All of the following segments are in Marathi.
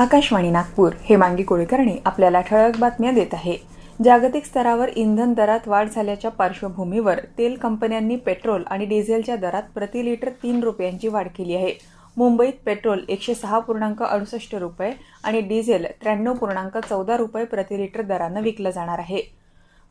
आकाशवाणी नागपूर हेमांगी कुलकर्णी आपल्याला ठळक बातम्या देत आहे। जागतिक स्तरावर इंधन दरात वाढ झाल्याच्या पार्श्वभूमीवर तेल कंपन्यांनी पेट्रोल आणि डिझेलच्या दरात प्रति लिटर 3 रुपयांची वाढ केली आहे। मुंबईत पेट्रोल 106.68 रुपये आणि डिझेल 93.14 रुपये प्रति लिटर दराने विकलं जाणार आहे।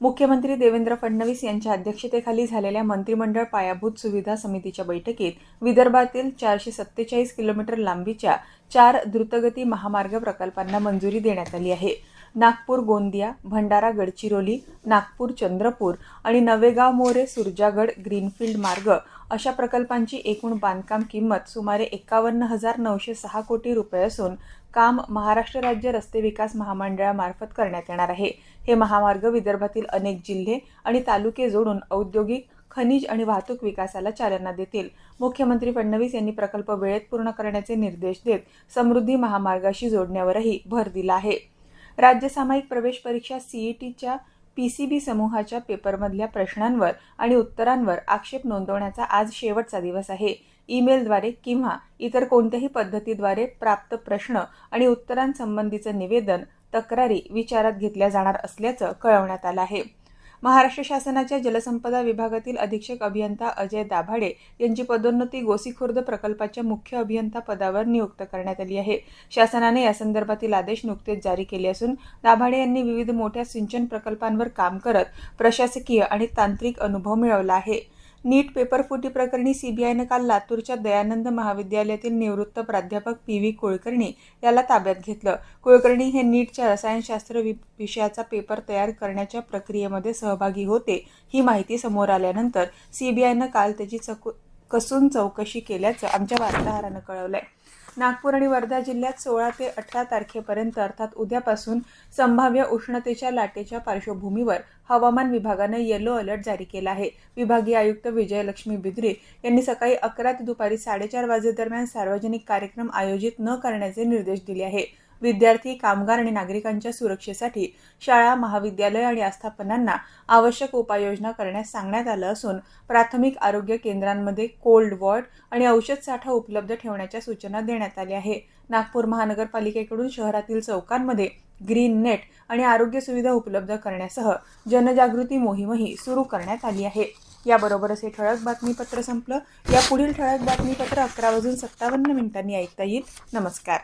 मुख्यमंत्री देवेंद्र फडणवीस यांच्या अध्यक्षतेखाली झालेल्या मंत्रिमंडळ पायाभूत सुविधा समितीच्या बैठकीत विदर्भातील 447 किलोमीटर लांबीच्या 4 द्रुतगती महामार्ग प्रकल्पांना मंजुरी देण्यात आली आहे। नागपूर गोंदिया, भंडारा गडचिरोली, नागपूर चंद्रपूर आणि नवेगाव मोरे सुरजागड ग्रीनफील्ड मार्ग अशा प्रकल्पांची एकूण बांधकाम किंमत सुमारे 51,906 कोटी रुपये असून काम महाराष्ट्र राज्य रस्ते विकास महामंडळामार्फत करण्यात येणार आहे। हे महामार्ग विदर्भातील अनेक जिल्हे आणि तालुके जोडून औद्योगिक, खनिज आणि वाहतूक विकासाला चालना देतील। मुख्यमंत्री फडणवीस यांनी प्रकल्प वेळेत पूर्ण करण्याचे निर्देश देत समृद्धी महामार्गाशी जोडण्यावरही भर दिला आहे। राज्य सामायिक प्रवेश परीक्षा सीईटीच्या पीसीबी समूहाच्या पेपरमधल्या प्रश्नांवर आणि उत्तरांवर आक्षेप नोंदवण्याचा आज शेवटचा दिवस आहे। ईमेलद्वारे किंवा इतर कोणत्याही पद्धतीद्वारे प्राप्त प्रश्न आणि उत्तरांसंबंधीचं निवेदन, तक्रारी विचारात घेतल्या जाणार असल्याचं कळवण्यात आलं आहे। महाराष्ट्र शासनाच्या जलसंपदा विभागातील अधीक्षक अभियंता अजय दाभाडे यांची पदोन्नती गोसीखुर्द प्रकल्पाच्या मुख्य अभियंता पदावर नियुक्त करण्यात आली आहे। शासनाने या संदर्भातील आदेश नुकतेच जारी केले असून दाभाडे यांनी विविध मोठ्या सिंचन प्रकल्पांवर काम करत प्रशासकीय आणि तांत्रिक अनुभव मिळवला आहे। नीट पेपरफुटी प्रकरणी सीबीआयने काल लातूरच्या दयानंद महाविद्यालयातील निवृत्त प्राध्यापक पी.व्ही. कुलकर्णी याला ताब्यात घेतलं। कुलकर्णी हे नीटच्या रसायनशास्त्र विषयाचा पेपर तयार करण्याच्या प्रक्रियेमध्ये सहभागी होते। ही माहिती समोर आल्यानंतर सीबीआयने काल त्याची कसून चौकशी केल्याचं आमच्या वार्ताहरानं कळवलंय। नागपूर आणि वर्धा जिल्ह्यात 16 ते 18 तारखेपर्यंत अर्थात उद्यापासून संभाव्य उष्णतेच्या लाटेच्या पार्श्वभूमीवर हवामान विभागानं येलो अलर्ट जारी केला आहे। विभागीय आयुक्त विजयलक्ष्मी बिद्री यांनी सकाळी 11 ते दुपारी 4:30 वाजेदरम्यान सार्वजनिक कार्यक्रम आयोजित न करण्याचे निर्देश दिले आहे। विद्यार्थी, कामगार आणि नागरिकांच्या सुरक्षेसाठी शाळा, महाविद्यालय आणि आस्थापनांना आवश्यक उपाययोजना करण्यास सांगण्यात आलं असून प्राथमिक आरोग्य केंद्रांमध्ये कोल्ड वॉर्ड आणि औषध साठा उपलब्ध ठेवण्याच्या सूचना देण्यात आल्या आहे। नागपूर महानगरपालिकेकडून शहरातील चौकांमध्ये ग्रीन नेट आणि आरोग्य सुविधा उपलब्ध करण्यासह जनजागृती मोहीमही सुरू करण्यात आली आहे। याबरोबरच हे ठळक बातमीपत्र संपलं। या पुढील ठळक बातमीपत्र 11:57 ऐकता येईल। नमस्कार।